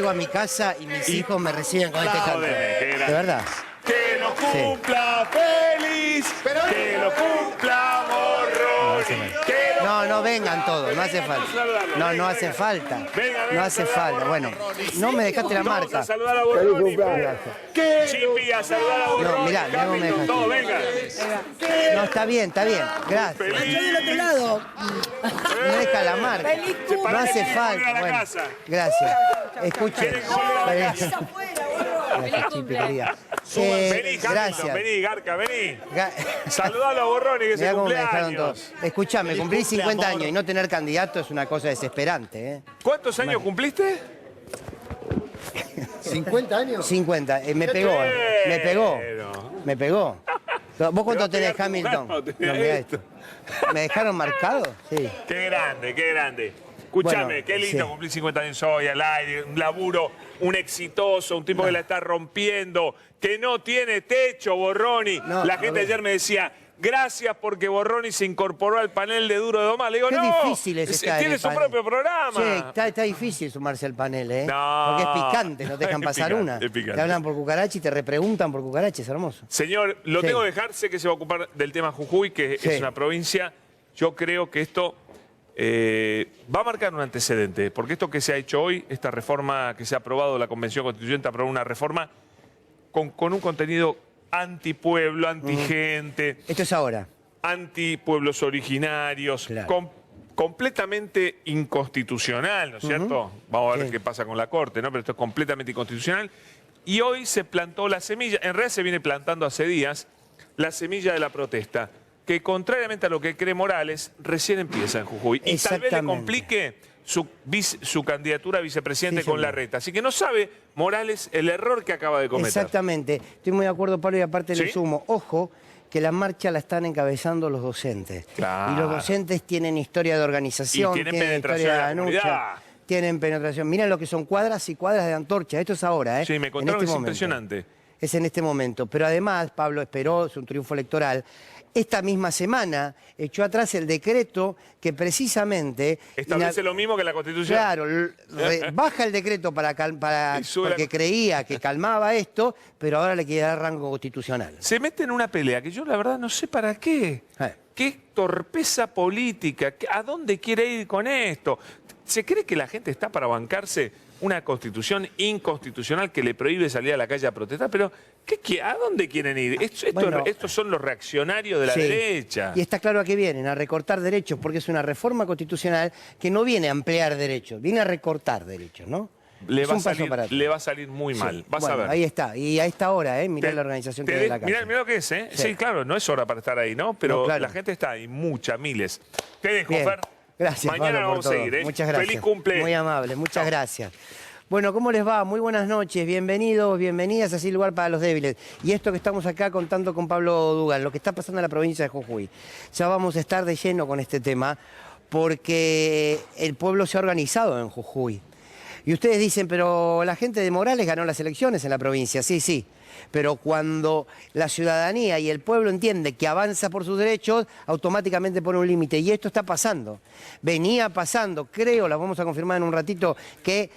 llego a mi casa y mis hijos me reciben con este canto. De verdad. Que lo cumpla feliz, que lo cumpla Borroni. No vengan todos, no hace falta. No hace falta. No hace falta. Bueno, no me dejaste la marca. Vamos a saludar a Borroni. Chipi, a saludar a Borroni. No, mirá me dejaste. Todo, venga. No, está bien, Gracias. Feliz. Del otro lado. Me deja la marca. No hace falta. Bueno, gracias. Escuchen. Gracias, Chipi, querida. Vení, Hamilton, Gracias. vení, Garca, vení. Saludalo a Borroni, que es Mirá el cómo me dejaron cumpleaños. todos. Escuchame, cumplir 50 años y no tener candidato es una cosa desesperante, ¿eh? ¿Cuántos años cumpliste? 50 años. 50. Me pegó. ¿Vos cuánto tenés, Hamilton? No, mirá esto. ¿Me dejaron marcado? Sí. Qué grande, qué grande. Escuchame, Bueno, qué lindo sí. cumplir 50 años hoy al aire, un laburo, un exitoso, un tipo que la está rompiendo, que no tiene techo, Borroni. No, la gente ayer me decía, gracias porque Borroni se incorporó al panel de Duro de Domar. Le digo, Qué no, difícil es estar en tiene el su panel. propio programa. Sí, está difícil sumarse al panel, ¿eh? No. Porque es picante, no te dejan Es pasar picante, una. es picante. Te hablan por cucaracha y te repreguntan por cucaracha, es hermoso. Señor, lo Sí. tengo que dejar, sé que se va a ocupar del tema Jujuy, que Sí. es una provincia. Yo creo que esto va a marcar un antecedente, porque esto que se ha hecho hoy, esta reforma que se ha aprobado, la Convención Constituyente aprobó una reforma con un contenido antipueblo, antigente, Esto es ahora. antipueblos originarios, Claro. completamente inconstitucional, ¿no es cierto? Vamos a ver Sí. qué pasa con la Corte, ¿no? Pero esto es completamente inconstitucional. Y hoy se plantó la semilla, en realidad se viene plantando hace días, la semilla de la protesta, que contrariamente a lo que cree Morales, recién empieza en Jujuy. Y tal vez le Exactamente. complique su candidatura a vicepresidente Sí, con señor. Larreta. Así que no sabe Morales el error que acaba de cometer. Exactamente. Estoy muy de acuerdo, Pablo, y aparte ¿Sí? le sumo. Ojo, que la marcha la están encabezando los docentes. Claro. Y los docentes tienen historia de organización, Y tienen penetración historia en la de comunidad. lucha, tienen penetración. Miren lo que son cuadras y cuadras de antorcha. Esto es ahora, ¿eh? Sí, me En contaron que es momento. impresionante. Es en este momento. Pero además, Pablo esperó, es un triunfo electoral. Esta misma semana echó atrás el decreto que precisamente... Establece lo mismo que la Constitución. Claro, baja el decreto Y sube porque la- creía que calmaba esto, pero ahora le quiere dar rango constitucional. Se mete en una pelea que yo la verdad no sé para qué. Qué torpeza política. ¿A dónde quiere ir con esto? ¿Se cree que la gente está para bancarse una constitución inconstitucional que le prohíbe salir a la calle a protestar? Pero, ¿a dónde quieren ir? Bueno, estos son los reaccionarios de la Sí. derecha. Y está claro a qué vienen, a recortar derechos, porque es una reforma constitucional que no viene a ampliar derechos, viene a recortar derechos, ¿no? Le Es va, un a paso salir, para atrás. le va a salir muy Sí. mal. Vas Bueno, a ver. ahí está. Y a esta hora, mirá la organización que hay en la calle. Mirá lo que es, ¿eh? Sí. Sí, claro, no es hora para estar ahí, ¿no? Pero No, claro. la gente está ahí, miles. Te dejo, Bien. Fer. Gracias, Mañana Pablo, por vamos a todo. seguir, ¿eh? Muchas gracias. Feliz cumple. Muy amable, muchas Chao. gracias. Bueno, ¿cómo les va? Muy buenas noches, bienvenidos, bienvenidas a Sin Lugar para los Débiles. Y esto que estamos acá contando con Pablo Dugan, lo que está pasando en la provincia de Jujuy. Ya vamos a estar de lleno con este tema, porque el pueblo se ha organizado en Jujuy. Y ustedes dicen, pero la gente de Morales ganó las elecciones en la provincia. Sí, sí. Pero cuando la ciudadanía y el pueblo entiende que avanza por sus derechos, automáticamente pone un límite. Y esto está pasando. Venía pasando, creo, la vamos a confirmar en un ratito, que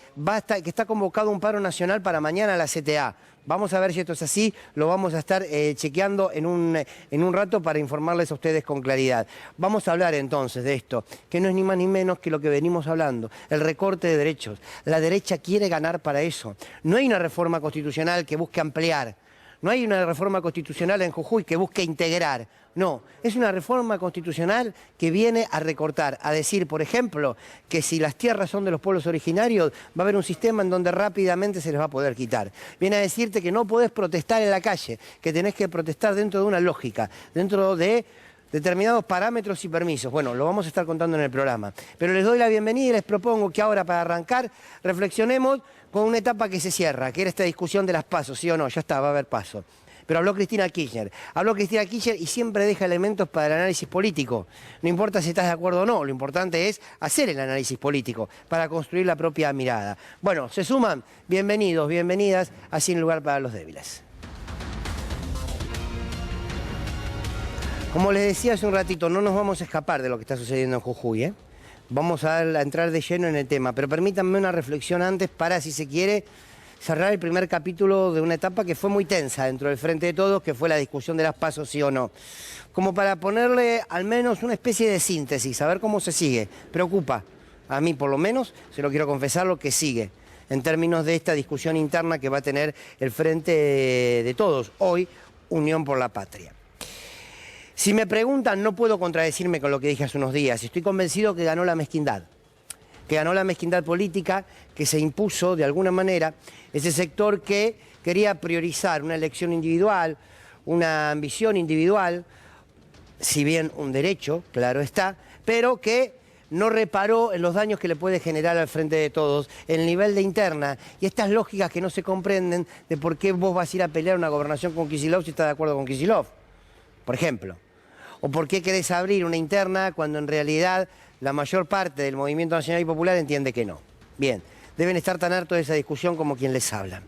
que está convocado un paro nacional para mañana a la CTA. Vamos a ver si esto es así, lo vamos a estar chequeando en un rato para informarles a ustedes con claridad. Vamos a hablar entonces de esto, que no es ni más ni menos que lo que venimos hablando, el recorte de derechos. La derecha quiere ganar para eso. No hay una reforma constitucional que busque ampliar, no hay una reforma constitucional en Jujuy que busque integrar. No, es una reforma constitucional que viene a recortar, a decir, por ejemplo, que si las tierras son de los pueblos originarios, va a haber un sistema en donde rápidamente se les va a poder quitar. Viene a decirte que no podés protestar en la calle, que tenés que protestar dentro de una lógica, dentro de determinados parámetros y permisos. Bueno, lo vamos a estar contando en el programa. Pero les doy la bienvenida y les propongo que ahora, para arrancar, reflexionemos con una etapa que se cierra, que era esta discusión de las pasos, ¿sí o no? Ya está, va a haber paso. Pero habló Cristina Kirchner. Habló Cristina Kirchner y siempre deja elementos para el análisis político. No importa si estás de acuerdo o no, lo importante es hacer el análisis político para construir la propia mirada. Bueno, se suman, bienvenidos, bienvenidas a Sin Lugar para los Débiles. Como les decía hace un ratito, no nos vamos a escapar de lo que está sucediendo en Jujuy, ¿eh? Vamos a entrar de lleno en el tema, pero permítanme una reflexión antes para, si se quiere, cerrar el primer capítulo de una etapa que fue muy tensa dentro del Frente de Todos, que fue la discusión de las PASO, sí o no. Como para ponerle al menos una especie de síntesis, a ver cómo se sigue. Preocupa, a mí por lo menos, se lo quiero confesar, lo que sigue, en términos de esta discusión interna que va a tener el Frente de Todos, hoy, Unión por la Patria. Si me preguntan, no puedo contradecirme con lo que dije hace unos días. Estoy convencido que ganó la mezquindad política, que se impuso de alguna manera ese sector que quería priorizar una elección individual, una ambición individual, si bien un derecho, claro está, pero que no reparó en los daños que le puede generar al Frente de Todos, el nivel de interna y estas lógicas que no se comprenden de por qué vos vas a ir a pelear una gobernación con Kicillof si estás de acuerdo con Kicillof, por ejemplo. O por qué querés abrir una interna cuando en realidad la mayor parte del movimiento nacional y popular entiende que no. Bien, deben estar tan hartos de esa discusión como quien les habla.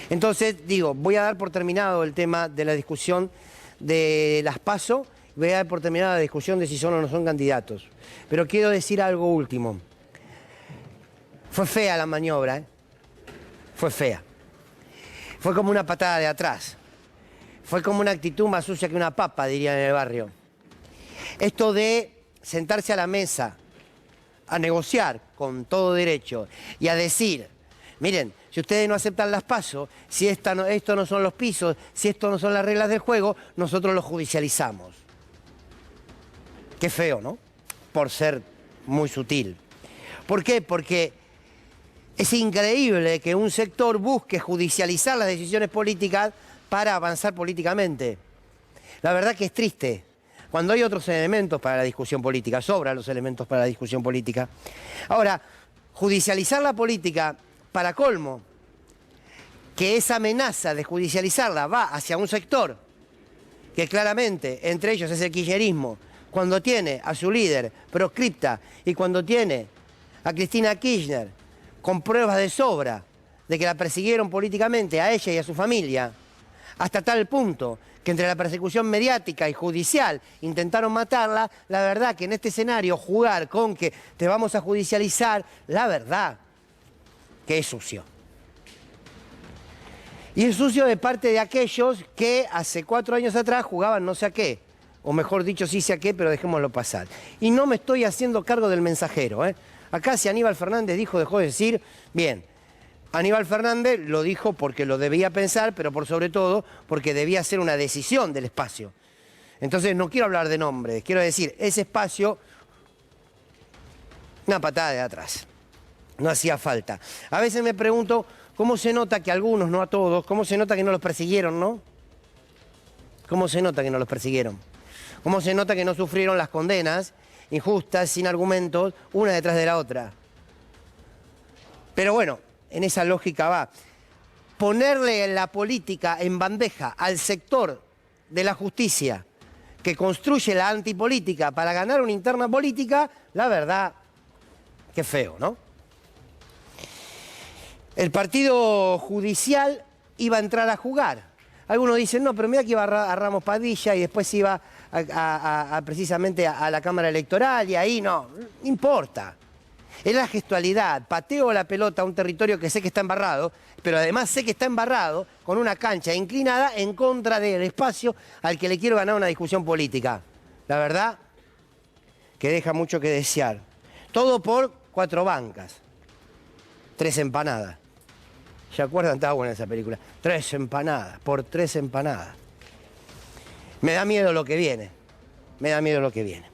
Entonces, digo, voy a dar por terminado el tema de la discusión de las PASO, voy a dar por terminada la discusión de si son o no son candidatos. Pero quiero decir algo último. Fue fea la maniobra, ¿eh? Fue fea. Fue como una patada de atrás. Fue como una actitud más sucia que una papa, dirían en el barrio. Esto de sentarse a la mesa, a negociar con todo derecho y a decir, miren, si ustedes no aceptan las PASO, si esto no son los pisos, si esto no son las reglas del juego, nosotros lo judicializamos. Qué feo, ¿no? Por ser muy sutil. ¿Por qué? Porque es increíble que un sector busque judicializar las decisiones políticas para avanzar políticamente. La verdad que es triste. Cuando hay otros elementos para la discusión política, sobran los elementos para la discusión política. Ahora, judicializar la política, para colmo, que esa amenaza de judicializarla va hacia un sector que claramente, entre ellos es el kirchnerismo, cuando tiene a su líder proscripta y cuando tiene a Cristina Kirchner con pruebas de sobra de que la persiguieron políticamente a ella y a su familia, hasta tal punto que entre la persecución mediática y judicial intentaron matarla, la verdad que en este escenario jugar con que te vamos a judicializar, la verdad que es sucio. Y es sucio de parte de aquellos que hace 4 años atrás jugaban no sé a qué, o mejor dicho sí sé a qué, pero dejémoslo pasar. Y no me estoy haciendo cargo del mensajero, ¿eh? Acá si Aníbal Fernández dijo, dejó de decir, bien. Aníbal Fernández lo dijo porque lo debía pensar, pero por sobre todo porque debía ser una decisión del espacio. Entonces no quiero hablar de nombres, quiero decir, ese espacio, una patada de atrás. No hacía falta. A veces me pregunto cómo se nota que a algunos, no a todos, cómo se nota que no los persiguieron, ¿no? ¿Cómo se nota que no los persiguieron? ¿Cómo se nota que no sufrieron las condenas injustas, sin argumentos, una detrás de la otra? Pero bueno, en esa lógica va. Ponerle en la política en bandeja al sector de la justicia que construye la antipolítica para ganar una interna política, la verdad, qué feo, ¿no? El partido judicial iba a entrar a jugar. Algunos dicen, no, pero mira que iba a Ramos Padilla y después iba precisamente a la Cámara Electoral y ahí no importa. Es la gestualidad, pateo la pelota a un territorio que sé que está embarrado, pero además sé que está embarrado con una cancha inclinada en contra del espacio al que le quiero ganar una discusión política. La verdad que deja mucho que desear. Todo por 4 bancas, 3 empanadas. ¿Se acuerdan? Estaba buena esa película. 3 empanadas, por 3 empanadas. Me da miedo lo que viene, me da miedo lo que viene.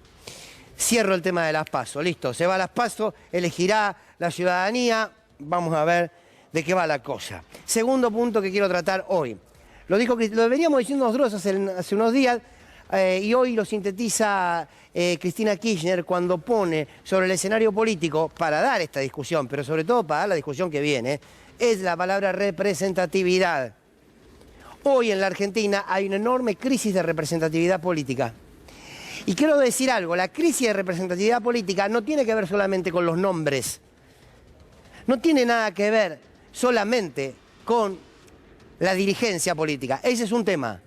Cierro el tema de las PASO, listo, se va a las PASO, elegirá la ciudadanía, vamos a ver de qué va la cosa. Segundo punto que quiero tratar hoy. Lo veníamos diciendo nosotros hace unos días y hoy lo sintetiza Cristina Kirchner cuando pone sobre el escenario político para dar esta discusión, pero sobre todo para dar la discusión que viene, es la palabra representatividad. Hoy en la Argentina hay una enorme crisis de representatividad política. Y quiero decir algo, la crisis de representatividad política no tiene que ver solamente con los nombres. No tiene nada que ver solamente con la dirigencia política. Ese es un tema.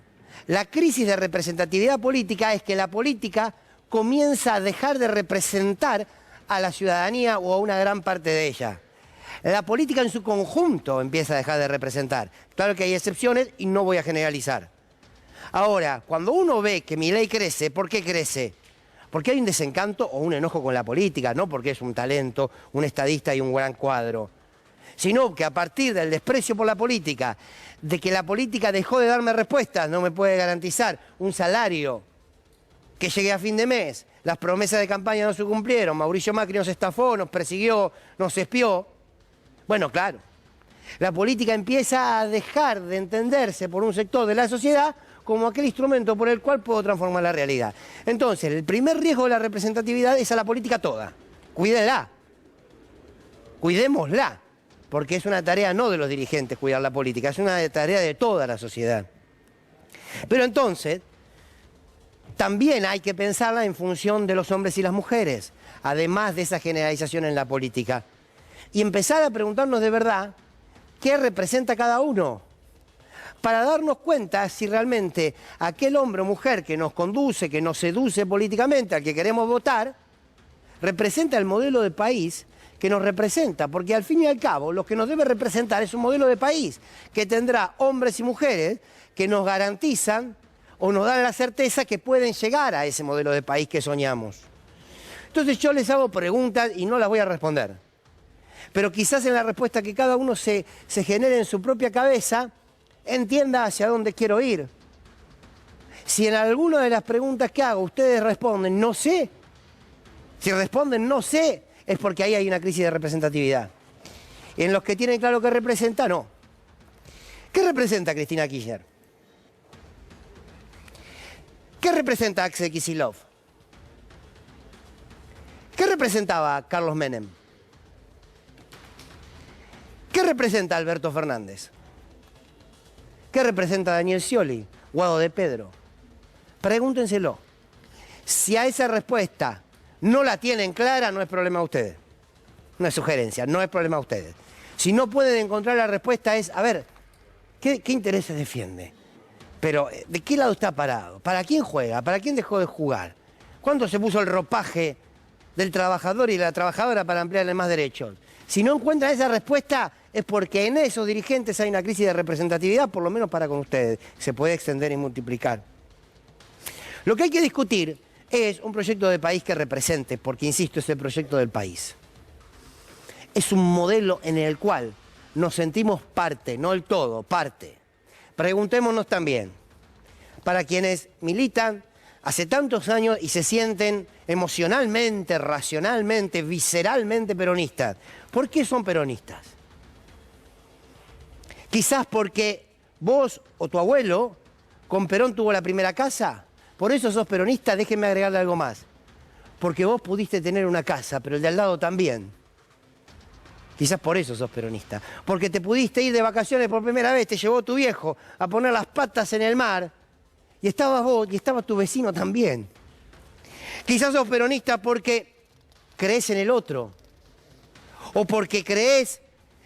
La crisis de representatividad política es que la política comienza a dejar de representar a la ciudadanía o a una gran parte de ella. La política en su conjunto empieza a dejar de representar. Claro que hay excepciones y no voy a generalizar. Ahora, cuando uno ve que Milei crece, ¿por qué crece? Porque hay un desencanto o un enojo con la política, no porque es un talento, un estadista y un gran cuadro, sino que a partir del desprecio por la política, de que la política dejó de darme respuestas, no me puede garantizar un salario que llegue a fin de mes, las promesas de campaña no se cumplieron, Mauricio Macri nos estafó, nos persiguió, nos espió. Bueno, claro, la política empieza a dejar de entenderse por un sector de la sociedad como aquel instrumento por el cual puedo transformar la realidad. Entonces, el primer riesgo de la representatividad es a la política toda. Cuídenla. Cuidémosla. Porque es una tarea no de los dirigentes cuidar la política, es una tarea de toda la sociedad. Pero entonces, también hay que pensarla en función de los hombres y las mujeres, además de esa generalización en la política. Y empezar a preguntarnos de verdad qué representa cada uno, para darnos cuenta si realmente aquel hombre o mujer que nos conduce, que nos seduce políticamente, al que queremos votar, representa el modelo de país que nos representa, porque al fin y al cabo lo que nos debe representar es un modelo de país que tendrá hombres y mujeres que nos garantizan o nos dan la certeza que pueden llegar a ese modelo de país que soñamos. Entonces yo les hago preguntas y no las voy a responder, pero quizás en la respuesta que cada uno se genere en su propia cabeza, entienda hacia dónde quiero ir. Si en alguna de las preguntas que hago ustedes responden no sé, si responden no sé, es porque ahí hay una crisis de representatividad. Y en los que tienen claro qué representa, no. ¿Qué representa Cristina Kirchner? ¿Qué representa Axel Kicillof? ¿Qué representaba Carlos Menem? ¿Qué representa Alberto Fernández? ¿Qué representa Daniel Scioli? Guado de Pedro. Pregúntenselo. Si a esa respuesta no la tienen clara, no es problema de ustedes. No es sugerencia, no es problema de ustedes. Si no pueden encontrar la respuesta es, a ver, ¿qué intereses defiende? Pero, ¿de qué lado está parado? ¿Para quién juega? ¿Para quién dejó de jugar? ¿Cuándo se puso el ropaje del trabajador y de la trabajadora para ampliarle más derechos? Si no encuentran esa respuesta, es porque en esos dirigentes hay una crisis de representatividad, por lo menos para con ustedes. Se puede extender y multiplicar. Lo que hay que discutir es un proyecto de país que represente, porque insisto, es el proyecto del país. Es un modelo en el cual nos sentimos parte, no el todo, parte. Preguntémonos también, para quienes militan hace tantos años y se sienten emocionalmente, racionalmente, visceralmente peronistas, ¿por qué son peronistas? Quizás porque vos o tu abuelo con Perón tuvo la primera casa. Por eso sos peronista, déjenme agregarle algo más. Porque vos pudiste tener una casa, pero el de al lado también. Quizás por eso sos peronista. Porque te pudiste ir de vacaciones por primera vez, te llevó tu viejo a poner las patas en el mar, y estabas vos y estaba tu vecino también. Quizás sos peronista porque crees en el otro. O porque crees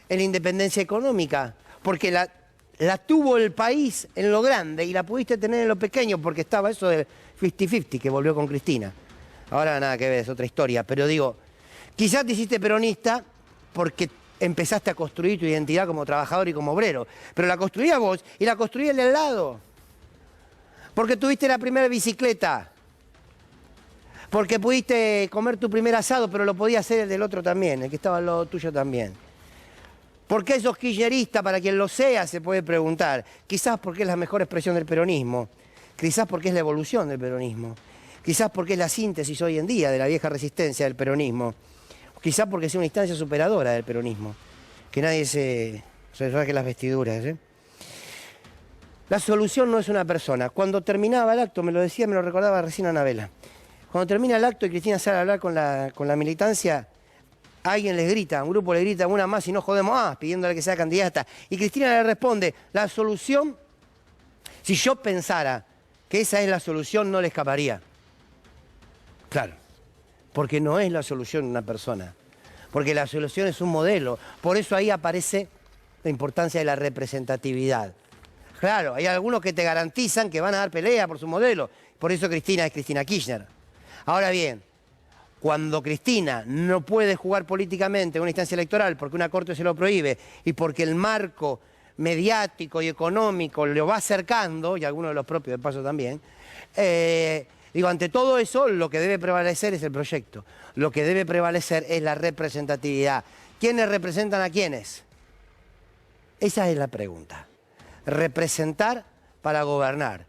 en la independencia económica. Porque la tuvo el país en lo grande y la pudiste tener en lo pequeño porque estaba eso del 50-50 que volvió con Cristina. Ahora nada que ver, es otra historia, pero digo, quizás te hiciste peronista porque empezaste a construir tu identidad como trabajador y como obrero, pero la construías vos y la construía el de al lado. Porque tuviste la primera bicicleta, porque pudiste comer tu primer asado, pero lo podía hacer el del otro también, el que estaba al lado tuyo también. ¿Por qué sos kirchnerista? Para quien lo sea se puede preguntar. Quizás porque es la mejor expresión del peronismo. Quizás porque es la evolución del peronismo. Quizás porque es la síntesis hoy en día de la vieja resistencia del peronismo. Quizás porque es una instancia superadora del peronismo. Que nadie se rasgue las vestiduras. La solución no es una persona. Cuando terminaba el acto, me lo decía, me lo recordaba recién Anabela. Cuando termina el acto y Cristina sale a hablar con la militancia, alguien les grita, un grupo le grita una más y no jodemos más, pidiéndole que sea candidata. Y Cristina le responde, la solución, si yo pensara que esa es la solución, no le escaparía. Claro, porque no es la solución una persona, porque la solución es un modelo. Por eso ahí aparece la importancia de la representatividad. Claro, hay algunos que te garantizan que van a dar pelea por su modelo. Por eso Cristina es Cristina Kirchner. Ahora bien, Cuando Cristina no puede jugar políticamente en una instancia electoral porque una corte se lo prohíbe y porque el marco mediático y económico lo va acercando, y algunos de los propios de paso también, digo, ante todo eso lo que debe prevalecer es el proyecto, lo que debe prevalecer es la representatividad. ¿Quiénes representan a quiénes? Esa es la pregunta. Representar para gobernar.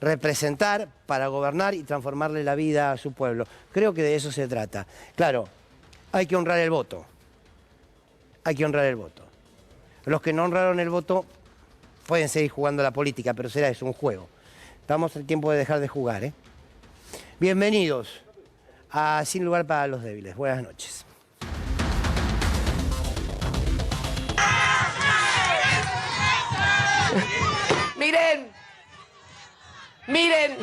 Representar para gobernar y transformarle la vida a su pueblo. Creo que de eso se trata. Claro, hay que honrar el voto. Hay que honrar el voto. Los que no honraron el voto pueden seguir jugando la política, pero será eso, un juego. Estamos en tiempo de dejar de jugar, ¿eh? Bienvenidos a Sin Lugar para los Débiles. Buenas noches. Miren, miren.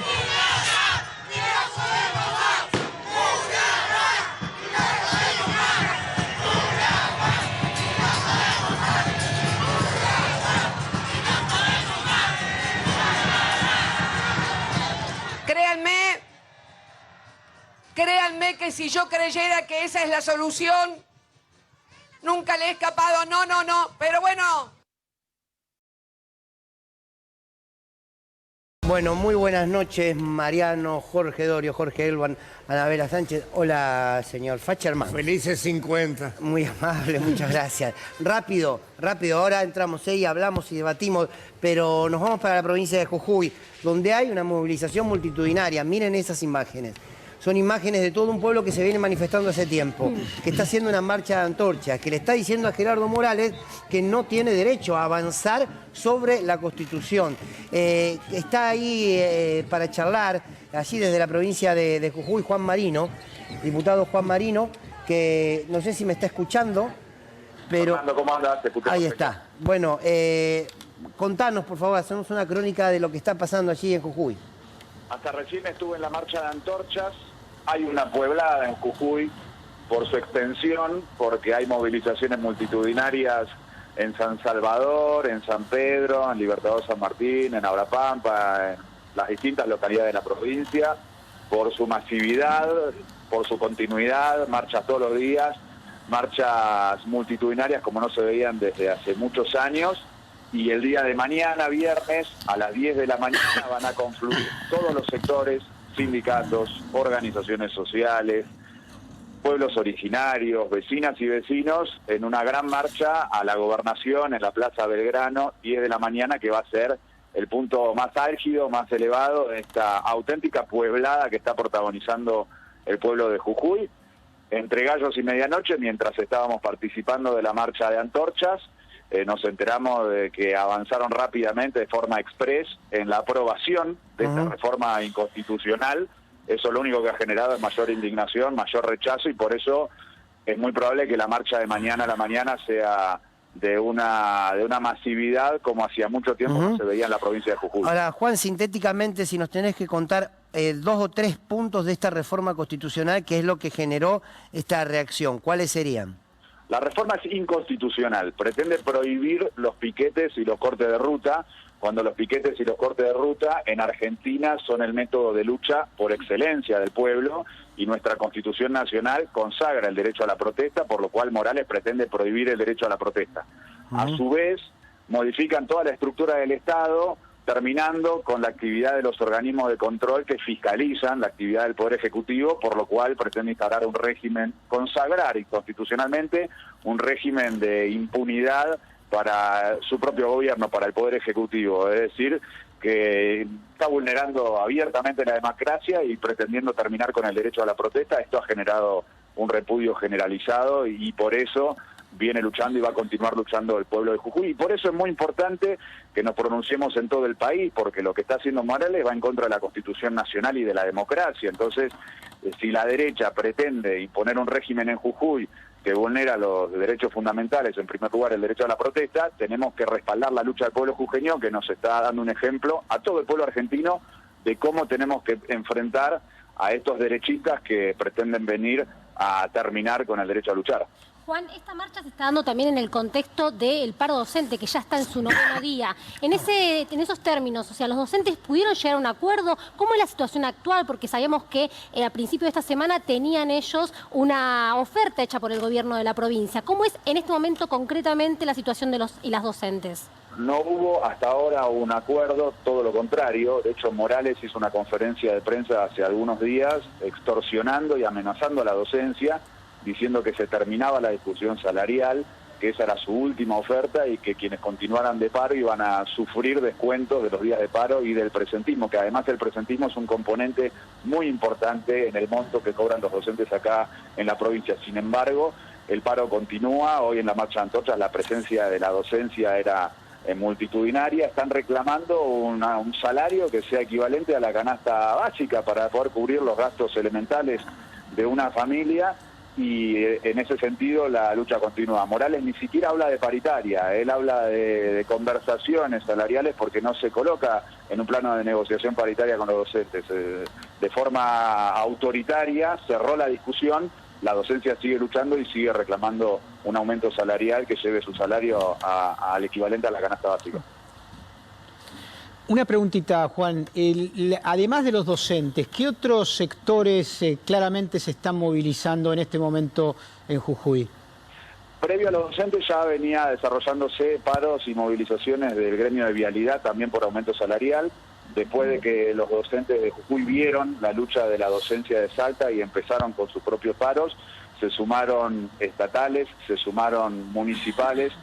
Créanme que si yo creyera que esa es la solución, nunca le he escapado, no, pero bueno. Bueno, muy buenas noches, Mariano, Jorge Dorio, Jorge Elban, Anabela Sánchez. Hola, señor Facherman. Felices 50. Muy amable, muchas gracias. Rápido, ahora entramos ahí, hablamos y debatimos, pero nos vamos para la provincia de Jujuy, donde hay una movilización multitudinaria. Miren esas imágenes. Son imágenes de todo un pueblo que se viene manifestando hace tiempo, que está haciendo una marcha de antorchas, que le está diciendo a Gerardo Morales que no tiene derecho a avanzar sobre la Constitución. Está ahí para charlar, allí desde la provincia de Jujuy, Juan Marino, diputado Juan Marino, que no sé si me está escuchando, pero... Fernando, ¿cómo andas? Te escucho ahí perfecto. está. Bueno, contanos, por favor, hacemos una crónica de lo que está pasando allí en Jujuy. Hasta recién estuve en la marcha de antorchas. Hay una pueblada en Jujuy por su extensión, porque hay movilizaciones multitudinarias en San Salvador, en San Pedro, en Libertador San Martín, en Abrapampa, en las distintas localidades de la provincia, por su masividad, por su continuidad, marchas todos los días, marchas multitudinarias como no se veían desde hace muchos años. Y el día de mañana, viernes, a las 10 de la mañana van a confluir todos los sectores, sindicatos, organizaciones sociales, pueblos originarios, vecinas y vecinos, en una gran marcha a la gobernación en la Plaza Belgrano, 10 de la mañana, que va a ser el punto más álgido, más elevado de esta auténtica pueblada que está protagonizando el pueblo de Jujuy. Entre gallos y medianoche, mientras estábamos participando de la marcha de antorchas, nos enteramos de que avanzaron rápidamente de forma express en la aprobación de esta reforma inconstitucional. Eso lo único que ha generado es mayor indignación, mayor rechazo, y por eso es muy probable que la marcha de mañana a la mañana sea de una masividad como hacía mucho tiempo no se veía en la provincia de Jujuy. Ahora, Juan, sintéticamente, si nos tenés que contar 2 o 3 puntos de esta reforma constitucional, ¿qué es lo que generó esta reacción? ¿Cuáles serían? La reforma es inconstitucional, pretende prohibir los piquetes y los cortes de ruta, cuando los piquetes y los cortes de ruta en Argentina son el método de lucha por excelencia del pueblo, y nuestra Constitución Nacional consagra el derecho a la protesta, por lo cual Morales pretende prohibir el derecho a la protesta. A su vez, modifican toda la estructura del Estado, terminando con la actividad de los organismos de control que fiscalizan la actividad del Poder Ejecutivo, por lo cual pretende instaurar un régimen, consagrar constitucionalmente un régimen de impunidad para su propio gobierno, para el Poder Ejecutivo. Es decir, que está vulnerando abiertamente la democracia y pretendiendo terminar con el derecho a la protesta. Esto ha generado un repudio generalizado y por eso viene luchando y va a continuar luchando el pueblo de Jujuy. Y por eso es muy importante que nos pronunciemos en todo el país, porque lo que está haciendo Morales va en contra de la Constitución Nacional y de la democracia. Entonces, si la derecha pretende imponer un régimen en Jujuy que vulnera los derechos fundamentales, en primer lugar el derecho a la protesta, tenemos que respaldar la lucha del pueblo jujeño, que nos está dando un ejemplo a todo el pueblo argentino de cómo tenemos que enfrentar a estos derechistas que pretenden venir a terminar con el derecho a luchar. Juan, esta marcha se está dando también en el contexto del paro docente, que ya está en su 9º día. En esos términos, o sea, ¿los docentes pudieron llegar a un acuerdo? ¿Cómo es la situación actual? Porque sabíamos que a principio de esta semana tenían ellos una oferta hecha por el gobierno de la provincia. ¿Cómo es en este momento concretamente la situación de los y las docentes? No hubo hasta ahora un acuerdo, todo lo contrario. De hecho, Morales hizo una conferencia de prensa hace algunos días extorsionando y amenazando a la docencia, diciendo que se terminaba la discusión salarial, que esa era su última oferta y que quienes continuaran de paro iban a sufrir descuentos de los días de paro y del presentismo, que además el presentismo es un componente muy importante en el monto que cobran los docentes acá en la provincia. Sin embargo, el paro continúa. Hoy en la marcha de antorchas la presencia de la docencia era multitudinaria. Están reclamando un salario que sea equivalente a la canasta básica para poder cubrir los gastos elementales de una familia. Y en ese sentido la lucha continúa. Morales ni siquiera habla de paritaria, él habla de conversaciones salariales porque no se coloca en un plano de negociación paritaria con los docentes. De forma autoritaria cerró la discusión, la docencia sigue luchando y sigue reclamando un aumento salarial que lleve su salario al equivalente a la canasta básica. Una preguntita, Juan. Además de los docentes, ¿qué otros sectores claramente se están movilizando en este momento en Jujuy? Previo a los docentes ya venía desarrollándose paros y movilizaciones del gremio de vialidad, también por aumento salarial. Después de que los docentes de Jujuy vieron la lucha de la docencia de Salta y empezaron con sus propios paros, se sumaron estatales, se sumaron municipales,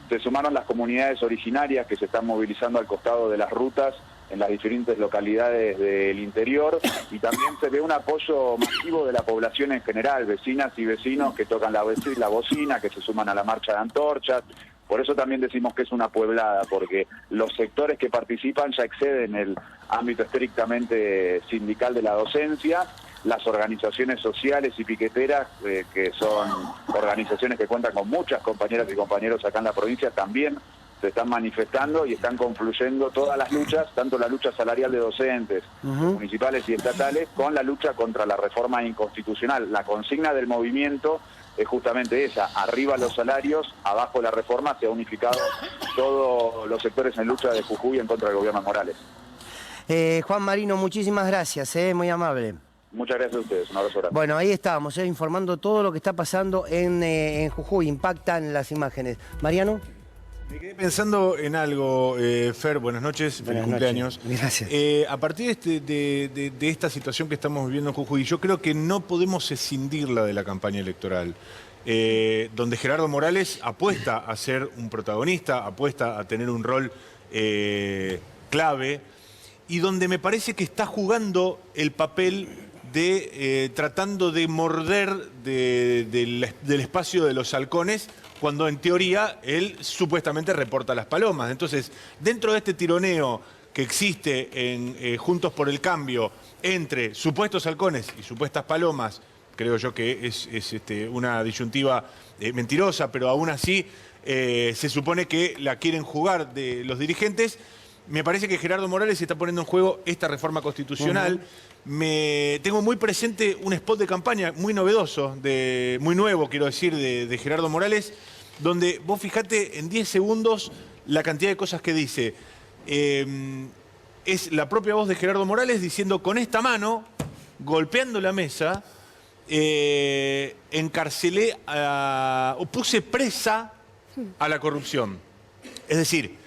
se sumaron las comunidades originarias que se están movilizando al costado de las rutas en las diferentes localidades del interior, y también se ve un apoyo masivo de la población en general, vecinas y vecinos que tocan la bocina, que se suman a la marcha de antorchas. Por eso también decimos que es una pueblada, porque los sectores que participan ya exceden el ámbito estrictamente sindical de la docencia. Las organizaciones sociales y piqueteras, que son organizaciones que cuentan con muchas compañeras y compañeros acá en la provincia, también se están manifestando y están confluyendo todas las luchas, tanto la lucha salarial de docentes, municipales y estatales, con la lucha contra la reforma inconstitucional. La consigna del movimiento es justamente esa: arriba los salarios, abajo la reforma. Se ha unificado todos los sectores en lucha de Jujuy en contra del gobierno de Morales. Juan Marino, muchísimas gracias, muy amable. Muchas gracias a ustedes, un abrazo grande. Bueno, ahí estábamos, informando todo lo que está pasando en Jujuy. Impactan las imágenes. Mariano. Me quedé pensando en algo, Fer, buenas noches, feliz cumpleaños. Gracias. A partir de esta situación que estamos viviendo en Jujuy, yo creo que no podemos escindirla de la campaña electoral, donde Gerardo Morales apuesta a ser un protagonista, apuesta a tener un rol clave, y donde me parece que está jugando el papel de tratando de morder del espacio de los halcones, cuando en teoría él supuestamente reporta las palomas. Entonces, dentro de este tironeo que existe en Juntos por el Cambio entre supuestos halcones y supuestas palomas, creo yo que es una disyuntiva mentirosa, pero aún así se supone que la quieren jugar de los dirigentes. Me parece que Gerardo Morales está poniendo en juego esta reforma constitucional. Tengo muy presente un spot de campaña muy novedoso, muy nuevo, quiero decir, de Gerardo Morales, donde vos fijate en 10 segundos la cantidad de cosas que dice. Es la propia voz de Gerardo Morales diciendo: con esta mano, golpeando la mesa, encarcelé o puse presa a la corrupción. Es decir,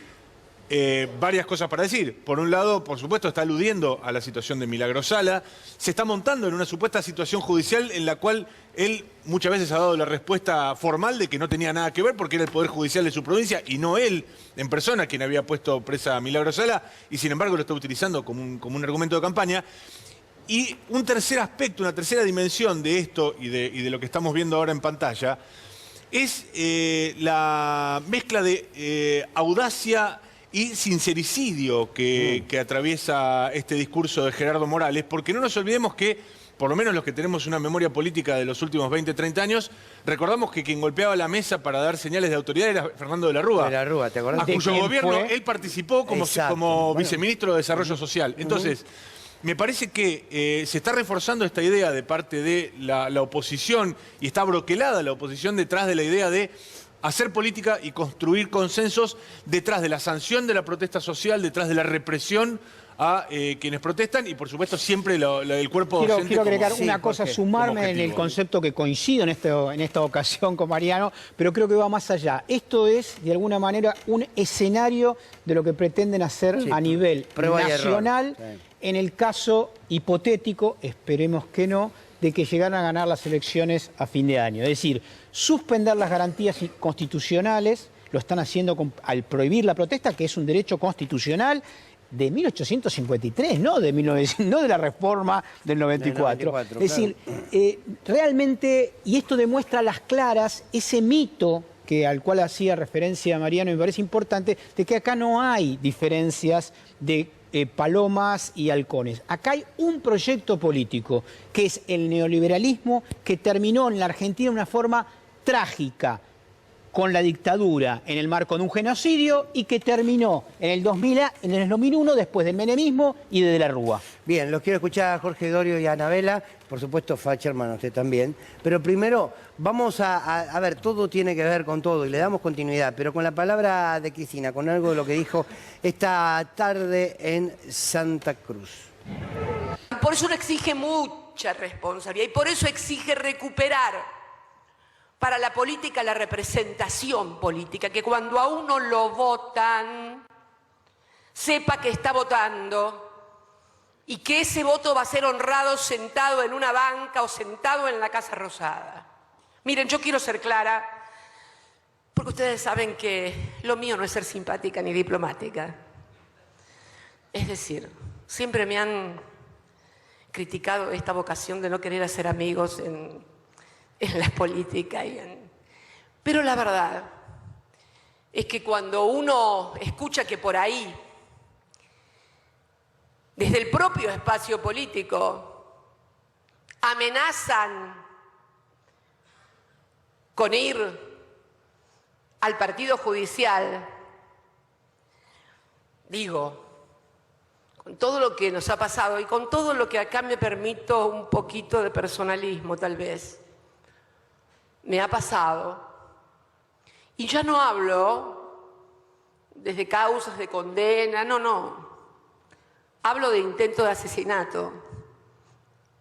varias cosas para decir. Por un lado, por supuesto, está aludiendo a la situación de Milagro Sala. Se está montando en una supuesta situación judicial en la cual él muchas veces ha dado la respuesta formal de que no tenía nada que ver porque era el Poder Judicial de su provincia y no él en persona quien había puesto presa a Milagro Sala, y sin embargo lo está utilizando como un argumento de campaña. Y un tercer aspecto, una tercera dimensión de esto y de lo que estamos viendo ahora en pantalla es la mezcla de audacia y sincericidio que atraviesa este discurso de Gerardo Morales, porque no nos olvidemos que, por lo menos los que tenemos una memoria política de los últimos 20, 30 años, recordamos que quien golpeaba la mesa para dar señales de autoridad era Fernando de la Rúa. De la Rúa, ¿te acordás? A cuyo gobierno él participó como viceministro de Desarrollo Social. Entonces, me parece que se está reforzando esta idea de parte de la oposición y está broquelada la oposición detrás de la idea de hacer política y construir consensos detrás de la sanción de la protesta social, detrás de la represión a quienes protestan y, por supuesto, siempre el cuerpo docente. Quiero agregar como, una cosa, sumarme en el concepto que coincido en esta ocasión con Mariano, pero creo que va más allá. Esto es, de alguna manera, un escenario de lo que pretenden hacer a nivel nacional, en el caso hipotético, esperemos que no, de que llegaran a ganar las elecciones a fin de año. Es decir, suspender las garantías constitucionales, lo están haciendo al prohibir la protesta, que es un derecho constitucional, de 1853, no de la reforma del 94. Es decir, realmente, y esto demuestra a las claras ese mito al cual hacía referencia Mariano, y me parece importante, de que acá no hay diferencias de palomas y halcones. Acá hay un proyecto político, que es el neoliberalismo, que terminó en la Argentina de una forma trágica, con la dictadura en el marco de un genocidio y que terminó en el 2001 después del menemismo y de la Rúa. Bien, los quiero escuchar a Jorge Dorio y a Anabela, por supuesto Facherman, usted también, pero primero vamos a ver, todo tiene que ver con todo y le damos continuidad, pero con la palabra de Cristina, con algo de lo que dijo esta tarde en Santa Cruz. Por eso no exige mucha responsabilidad y por eso exige recuperar para la política la representación política, que cuando a uno lo votan, sepa que está votando y que ese voto va a ser honrado sentado en una banca o sentado en la Casa Rosada. Miren, yo quiero ser clara, porque ustedes saben que lo mío no es ser simpática ni diplomática. Es decir, siempre me han criticado esta vocación de no querer hacer amigos en la política. Pero la verdad es que cuando uno escucha que por ahí, desde el propio espacio político, amenazan con ir al partido judicial, digo, con todo lo que nos ha pasado y con todo lo que acá me permito un poquito de personalismo tal vez, me ha pasado, y ya no hablo desde causas de condena, no. Hablo de intento de asesinato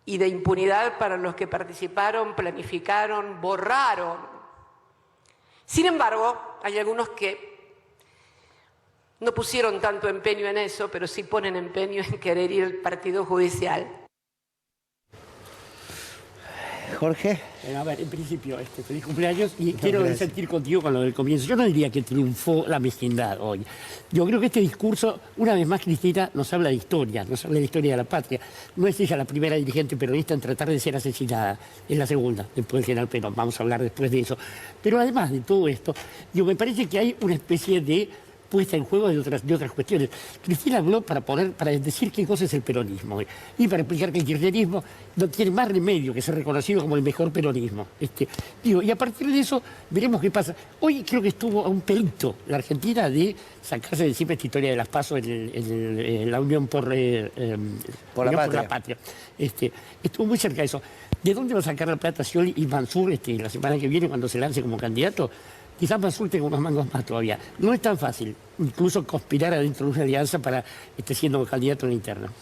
y de impunidad para los que participaron, planificaron, borraron. Sin embargo, hay algunos que no pusieron tanto empeño en eso, pero sí ponen empeño en querer ir al partido judicial. Jorge. A ver, en principio, feliz cumpleaños y quiero sentir contigo con lo del comienzo. Yo no diría que triunfó la mezquindad hoy. Yo creo que este discurso, una vez más, Cristina, nos habla de historia, nos habla de la historia de la patria. No es ella la primera dirigente peronista en tratar de ser asesinada, es la segunda, después del general Perón. Vamos a hablar después de eso. Pero además de todo esto, me parece que hay una especie de puesta en juego de otras cuestiones. Cristina habló para decir qué cosa es el peronismo y para explicar que el kirchnerismo no tiene más remedio que ser reconocido como el mejor peronismo. Y a partir de eso veremos qué pasa. Hoy creo que estuvo a un pelito la Argentina de sacarse de encima esta historia de las PASO en la Unión por la Patria. Estuvo muy cerca de eso. ¿De dónde va a sacar la plata Scioli y Mansur la semana que viene cuando se lance como candidato? Quizás Mansur tenga unos mangos más todavía. No es tan fácil, incluso conspirar adentro de una alianza para siendo candidato en la interna.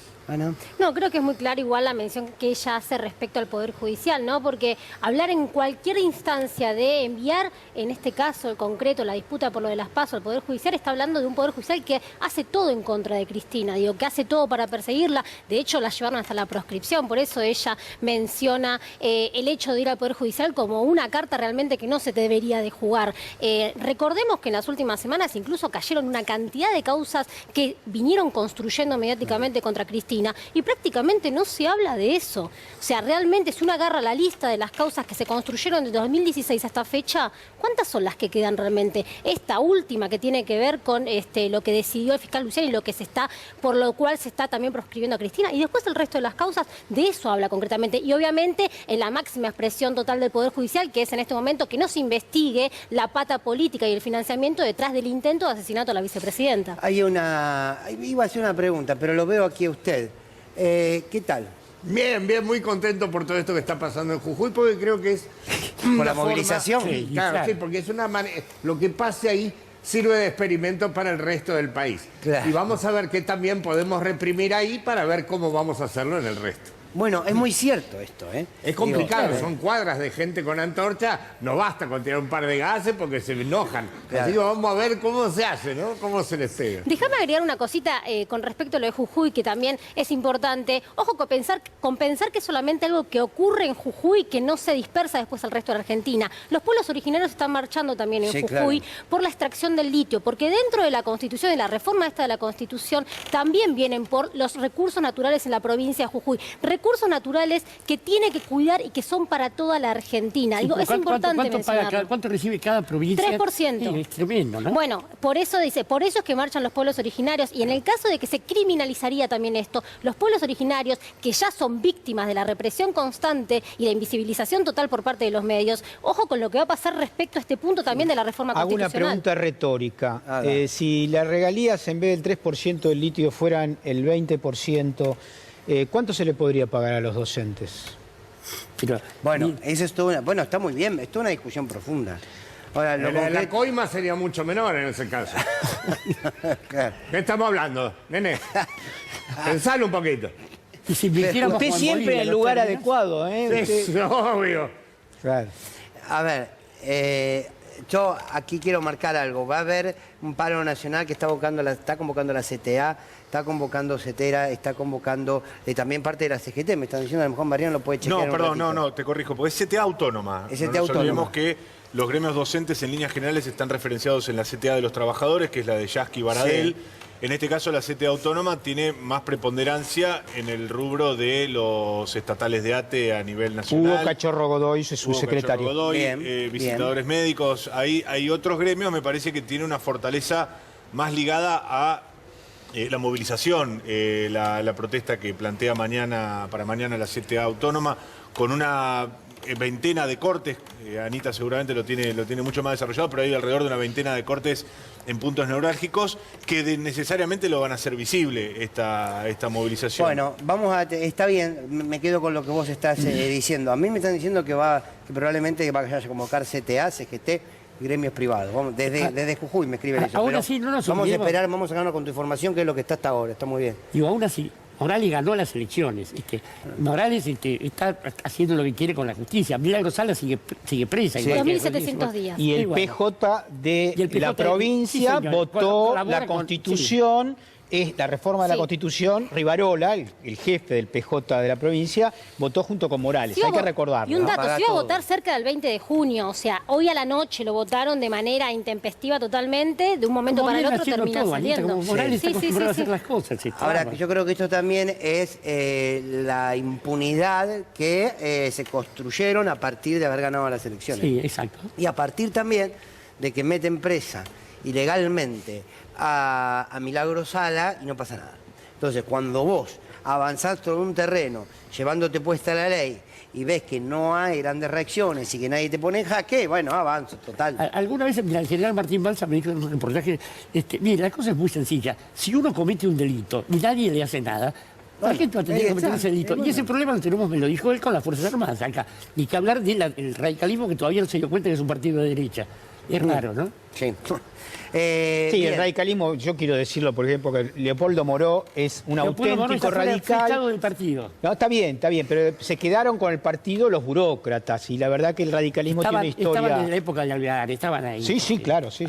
No, creo que es muy clara igual la mención que ella hace respecto al Poder Judicial, ¿no? Porque hablar en cualquier instancia de enviar, en este caso el concreto, la disputa por lo de las PASO al Poder Judicial, está hablando de un Poder Judicial que hace todo en contra de Cristina, que hace todo para perseguirla. De hecho, la llevaron hasta la proscripción, por eso ella menciona el hecho de ir al Poder Judicial como una carta realmente que no se debería de jugar. Recordemos que en las últimas semanas incluso cayeron una cantidad de causas que vinieron construyendo mediáticamente contra Cristina. Y prácticamente no se habla de eso. O sea, realmente si uno agarra la lista de las causas que se construyeron desde 2016 hasta fecha, ¿cuántas son las que quedan realmente? Esta última que tiene que ver con lo que decidió el fiscal Luciani y por lo cual se está también proscribiendo a Cristina. Y después el resto de las causas, de eso habla concretamente. Y obviamente en la máxima expresión total del Poder Judicial, que es en este momento que no se investigue la pata política y el financiamiento detrás del intento de asesinato a la vicepresidenta. Iba a hacer una pregunta, pero lo veo aquí a usted. ¿Qué tal? Bien, bien, muy contento por todo esto que está pasando en Jujuy, porque creo que es... ¿Por la movilización? Sí, claro, sí, porque es una manera... Lo que pase ahí sirve de experimento para el resto del país. Claro. Y vamos a ver qué también podemos reprimir ahí para ver cómo vamos a hacerlo en el resto. Bueno, es muy cierto esto, ¿eh? Es complicado, Digo, son cuadras de gente con antorcha, no basta con tirar un par de gases porque se enojan. Claro. Así que vamos a ver cómo se hace, ¿no? Cómo se les pega. Déjame agregar una cosita con respecto a lo de Jujuy, que también es importante. Ojo con pensar que es solamente algo que ocurre en Jujuy, que no se dispersa después al resto de la Argentina. Los pueblos originarios están marchando también en Jujuy por la extracción del litio, porque dentro de la Constitución, de la reforma esta de la Constitución, también vienen por los recursos naturales en la provincia de Jujuy. Recursos naturales que tiene que cuidar y que son para toda la Argentina. Digo, es importante mencionarlo. ¿Cuánto recibe cada provincia? 3%. Sí, es tremendo, ¿no? Bueno, por eso es que marchan los pueblos originarios, y en el caso de que se criminalizaría también esto, los pueblos originarios, que ya son víctimas de la represión constante y la invisibilización total por parte de los medios, ojo con lo que va a pasar respecto a este punto también de la reforma constitucional. Hago una pregunta retórica. Si las regalías en vez del 3% del litio fueran el 20%, ¿cuánto se le podría pagar a los docentes? Pero, bueno, eso es todo bueno, está muy bien, es toda una discusión profunda. Ahora, La coima sería mucho menor en ese caso. Claro. ¿Qué estamos hablando, nene? Pensalo un poquito. Y si usted siempre en el lugar adecuado, ¿eh? Es obvio. Claro. A ver, yo aquí quiero marcar algo. Va a haber un paro nacional que está convocando la CTA, está convocando CETERA, está convocando también parte de la CGT. Me están diciendo, a lo mejor Mariano lo puede chequear. No, perdón, no, te corrijo, porque es CTA autónoma. Es CTA no nos autónoma. olvidemos que los gremios docentes en líneas generales están referenciados en la CTA de los trabajadores, que es la de Yasky y Baradel. Sí. En este caso, la CTA autónoma tiene más preponderancia en el rubro de los estatales de ATE a nivel nacional. Hugo Cachorro Godoy es su secretario. Cachorro Godoy, bien, visitadores médicos. Hay otros gremios, me parece que tiene una fortaleza más ligada a la movilización, la protesta que plantea para mañana la CTA autónoma, con una veintena de cortes. Anita seguramente lo tiene mucho más desarrollado, pero hay alrededor de una veintena de cortes en puntos neurálgicos que necesariamente lo van a hacer visible esta movilización. Bueno, está bien, me quedo con lo que vos estás diciendo. A mí me están diciendo que probablemente vaya a convocar CTA, CGT, gremios privados. Desde Jujuy me escriben eso. Ahora sí, no nos vamos a olvidemos. esperar, vamos a sacarnos con tu información, que es lo que está hasta ahora. Está muy bien. Digo, aún así, Morales ganó las elecciones. Morales está haciendo lo que quiere con la justicia. Milagro Sala sigue presa. Sí. 2.700 días. Y el PJ de la provincia votó la Constitución, la reforma de la Constitución. Rivarola, el jefe del PJ de la provincia, votó junto con Morales. Hay que recordarlo. Y un dato, se iba a votar cerca del 20 de junio. O sea, hoy a la noche lo votaron de manera intempestiva totalmente. De un momento para el otro termina saliendo. Morales está acostumbrado a hacer las cosas. Ahora, yo creo que esto también es la impunidad que se construyeron a partir de haber ganado las elecciones. Sí, exacto. Y a partir también de que meten presa ilegalmente a Milagro Sala y no pasa nada. Entonces, cuando vos avanzás sobre un terreno llevándote puesta la ley y ves que no hay grandes reacciones y que nadie te pone en jaque, bueno, avanzo, total. Alguna vez el general Martín Balsa me dijo en un reportaje, mire, la cosa es muy sencilla. Si uno comete un delito y nadie le hace nada, ¿para qué tú vas a tener que cometer ese delito? Y ese problema lo tenemos, me lo dijo él, con las Fuerzas Armadas acá. Ni que hablar del radicalismo, que todavía no se dio cuenta que es un partido de derecha. Es raro, ¿no? Sí. Sí, el radicalismo, yo quiero decirlo, por ejemplo, que Leopoldo Moró es un auténtico radical. Del partido. No, está bien, pero se quedaron con el partido los burócratas, y la verdad que el radicalismo tiene una historia... Estaban en la época de Alvear, estaban ahí. Sí, claro, sí.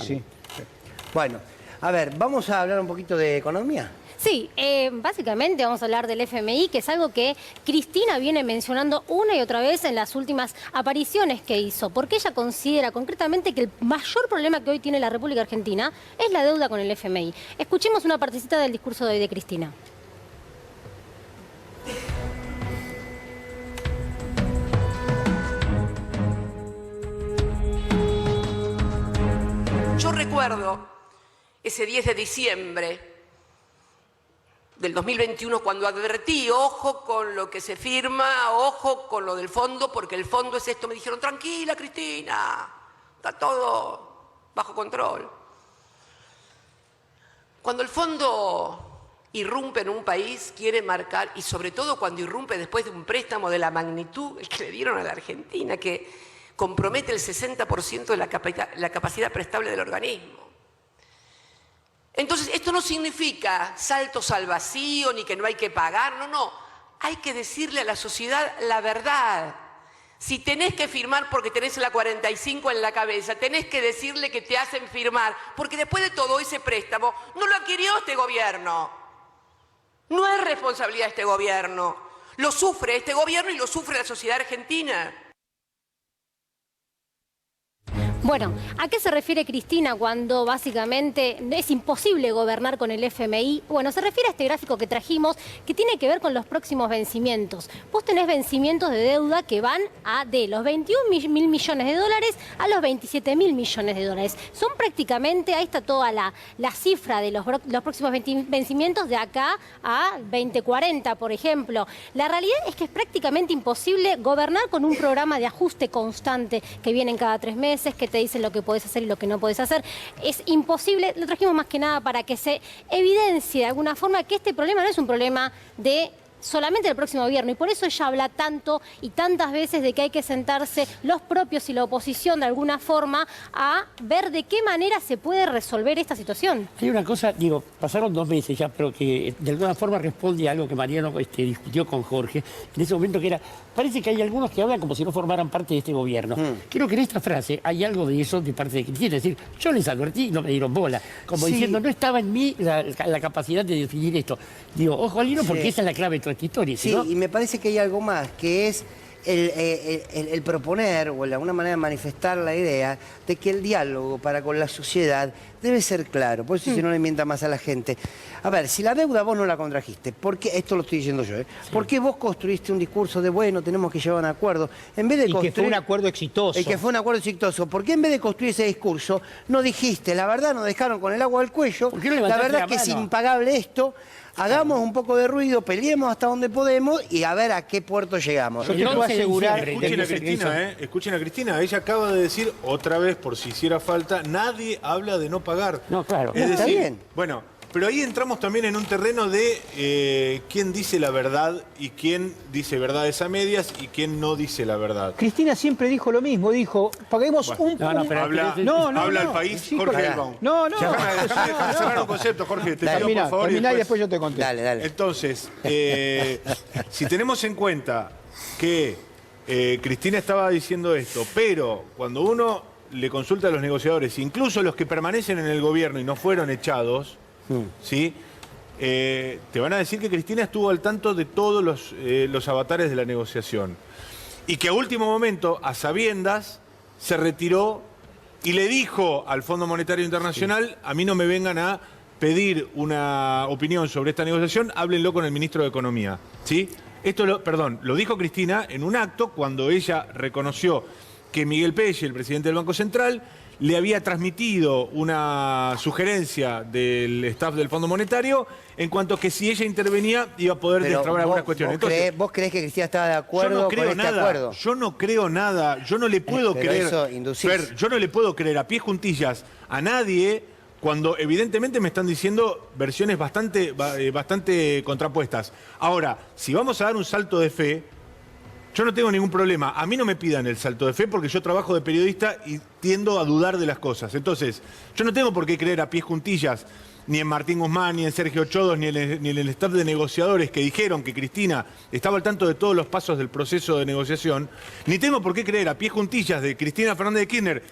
Bueno, a ver, vamos a hablar un poquito de economía. Sí, básicamente vamos a hablar del FMI, que es algo que Cristina viene mencionando una y otra vez en las últimas apariciones que hizo, porque ella considera concretamente que el mayor problema que hoy tiene la República Argentina es la deuda con el FMI. Escuchemos una partecita del discurso de hoy de Cristina. Yo recuerdo ese 10 de diciembre del 2021, cuando advertí, ojo con lo que se firma, ojo con lo del fondo, porque el fondo es esto. Me dijeron, tranquila, Cristina, está todo bajo control. Cuando el fondo irrumpe en un país, quiere marcar, y sobre todo cuando irrumpe después de un préstamo de la magnitud que le dieron a la Argentina, que compromete el 60% de la capacidad prestable del organismo. Entonces, esto no significa saltos al vacío, ni que no hay que pagar, no. Hay que decirle a la sociedad la verdad. Si tenés que firmar porque tenés la 45 en la cabeza, tenés que decirle que te hacen firmar, porque después de todo ese préstamo no lo adquirió este gobierno. No es responsabilidad de este gobierno. Lo sufre este gobierno y lo sufre la sociedad argentina. Bueno, ¿a qué se refiere Cristina cuando básicamente es imposible gobernar con el FMI? Bueno, se refiere a este gráfico que trajimos que tiene que ver con los próximos vencimientos. Vos tenés vencimientos de deuda que van de los 21.000 millones de dólares a los 27.000 millones de dólares. Son prácticamente, ahí está toda la cifra de los próximos vencimientos de acá a 2040, por ejemplo. La realidad es que es prácticamente imposible gobernar con un programa de ajuste constante que vienen cada 3 meses, que te dicen lo que podés hacer y lo que no podés hacer. Es imposible, lo trajimos más que nada para que se evidencie de alguna forma que este problema no es un problema de solamente el próximo gobierno, y por eso ella habla tanto y tantas veces de que hay que sentarse los propios y la oposición de alguna forma a ver de qué manera se puede resolver esta situación. Hay una cosa, digo, pasaron 2 meses ya, pero que de alguna forma responde a algo que Mariano discutió con Jorge en ese momento, que era, parece que hay algunos que hablan como si no formaran parte de este gobierno. Creo que en esta frase hay algo de eso de parte de Cristina, es decir, yo les advertí y no me dieron bola, como diciendo, no estaba en mí la capacidad de definir esto. Digo, ojo al hilo, porque esa es la clave de toda esta historia. Sí, ¿no? y me parece que hay algo más, que es el proponer o de alguna manera manifestar la idea de que el diálogo para con la sociedad debe ser claro. Por eso si no le mienta más a la gente. A ver, si la deuda vos no la contrajiste, ¿por qué? Esto lo estoy diciendo yo, ¿por qué vos construiste un discurso de bueno, tenemos que llevar un acuerdo? En vez de que fue un acuerdo exitoso. Y que fue un acuerdo exitoso. ¿Por qué en vez de construir ese discurso no dijiste, la verdad nos dejaron con el agua al cuello, la verdad es que es impagable esto? Hagamos un poco de ruido, peleemos hasta donde podemos y a ver a qué puerto llegamos. Yo te puedo asegurar... Escuchen a Cristina, ella acaba de decir, otra vez, por si hiciera falta, nadie habla de no pagar. No, claro. Es está decir, bien. Bueno, pero ahí entramos también en un terreno de quién dice la verdad y quién dice verdades a medias y quién no dice la verdad. Cristina siempre dijo lo mismo, dijo, paguemos un... Habla el país, sí, Jorge. No. Déjame cerrar un concepto, Jorge. Te pido, por favor. Terminá y después yo te contesto. Dale. Entonces, si tenemos en cuenta que Cristina estaba diciendo esto, pero cuando uno le consulta a los negociadores, incluso los que permanecen en el gobierno y no fueron echados, ¿sí? Te van a decir que Cristina estuvo al tanto de todos los avatares de la negociación. Y que a último momento, a sabiendas, se retiró y le dijo al Fondo Monetario Internacional, a mí no me vengan a pedir una opinión sobre esta negociación, háblenlo con el ministro de Economía. ¿Sí? Lo dijo Cristina en un acto cuando ella reconoció que Miguel Pelle, el presidente del Banco Central, le había transmitido una sugerencia del staff del Fondo Monetario en cuanto a que si ella intervenía iba a poder destrabar algunas cuestiones. ¿Vos creés que Cristina estaba de acuerdo con este acuerdo? Yo no creo nada, yo no le puedo creer, yo no le puedo creer a pie juntillas a nadie cuando evidentemente me están diciendo versiones bastante contrapuestas. Ahora, si vamos a dar un salto de fe, yo no tengo ningún problema. A mí no me pidan el salto de fe porque yo trabajo de periodista y tiendo a dudar de las cosas. Entonces, yo no tengo por qué creer a pies juntillas ni en Martín Guzmán, ni en Sergio Chodos, ni en el staff de negociadores que dijeron que Cristina estaba al tanto de todos los pasos del proceso de negociación, ni tengo por qué creer a pies juntillas de Cristina Fernández de Kirchner,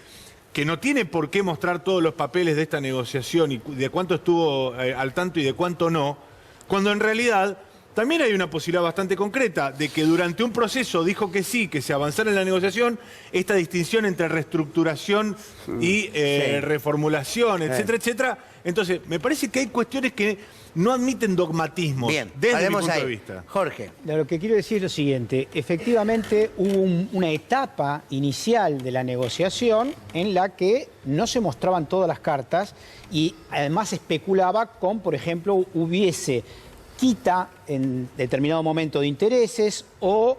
que no tiene por qué mostrar todos los papeles de esta negociación y de cuánto estuvo al tanto y de cuánto no, cuando en realidad también hay una posibilidad bastante concreta de que durante un proceso dijo que sí, que se avanzara en la negociación, esta distinción entre reestructuración y reformulación, etcétera, etcétera. Entonces, me parece que hay cuestiones que no admiten dogmatismos. Bien, desde mi punto de vista. Jorge. Lo que quiero decir es lo siguiente, efectivamente hubo una etapa inicial de la negociación en la que no se mostraban todas las cartas y además especulaba con, por ejemplo, hubiese quita en determinado momento de intereses o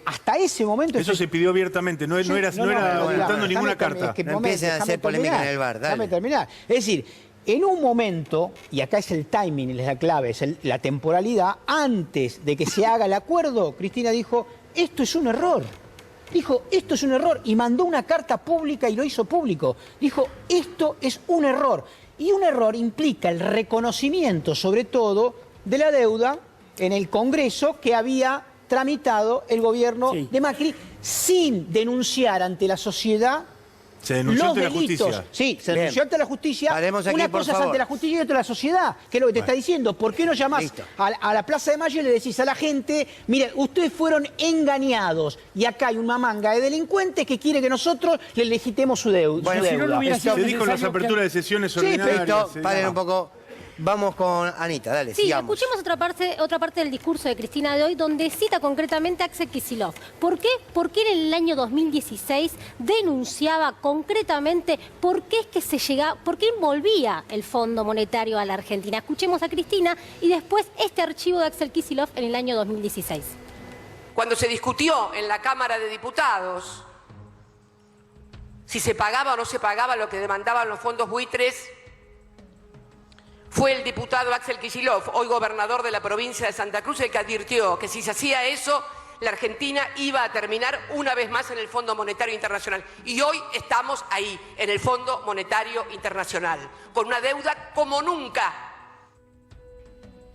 hasta ese momento... Eso se pidió abiertamente, no era ocultando ninguna carta. No empiecen a hacer polémica en el bar, dale. Déjame terminar. Es decir, En un momento, y acá es el timing, es la clave, es la temporalidad, antes de que se haga el acuerdo, Cristina dijo, esto es un error. Dijo, esto es un error, y mandó una carta pública y lo hizo público. Dijo, esto es un error. Y un error implica el reconocimiento, sobre todo, de la deuda en el Congreso que había tramitado el gobierno de Macri sin denunciar ante la sociedad. Se denunció los ante delitos. la justicia. Sí, se denunció ante la justicia. Paremos aquí, Una por cosa es favor. ante la justicia y otra la sociedad, que es lo que te está diciendo. ¿Por qué no llamás a la Plaza de Mayo y le decís a la gente, mire, ustedes fueron engañados y acá hay una manga de delincuentes que quiere que nosotros le legitemos su deuda? Bueno, si no lo hubiera sido Se dijo en las necesario aperturas de sesiones ordinarias. Listo, paren un poco. Vamos con Anita, dale, Sí, sigamos. escuchemos otra parte del discurso de Cristina de hoy, donde cita concretamente a Axel Kicillof. ¿Por qué? Porque en el año 2016 denunciaba concretamente por qué es que por qué envolvía el Fondo Monetario a la Argentina. Escuchemos a Cristina y después este archivo de Axel Kicillof en el año 2016. Cuando se discutió en la Cámara de Diputados si se pagaba o no se pagaba lo que demandaban los fondos buitres, fue el diputado Axel Kicillof, hoy gobernador de la provincia de Santa Cruz, el que advirtió que si se hacía eso, la Argentina iba a terminar una vez más en el Fondo Monetario Internacional. Y hoy estamos ahí, en el Fondo Monetario Internacional, con una deuda como nunca.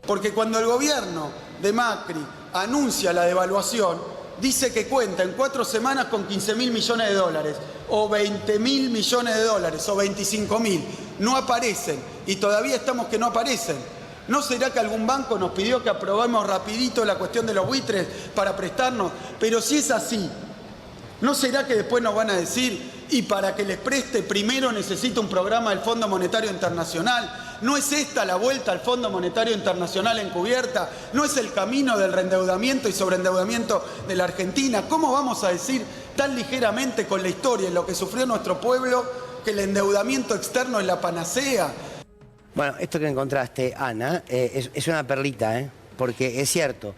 Porque cuando el gobierno de Macri anuncia la devaluación, dice que cuenta en 4 semanas con 15.000 millones de dólares, o 20.000 millones de dólares, o 25.000. No aparecen, y todavía estamos que no aparecen. ¿No será que algún banco nos pidió que aprobemos rapidito la cuestión de los buitres para prestarnos? Pero si es así, ¿no será que después nos van a decir, y para que les preste primero necesita un programa del Fondo Monetario Internacional? ¿No es esta la vuelta al Fondo Monetario Internacional encubierta? ¿No es el camino del reendeudamiento y sobreendeudamiento de la Argentina? ¿Cómo vamos a decir tan ligeramente con la historia y lo que sufrió nuestro pueblo que el endeudamiento externo es la panacea? Bueno, esto que encontraste, Ana, es una perlita, porque es cierto.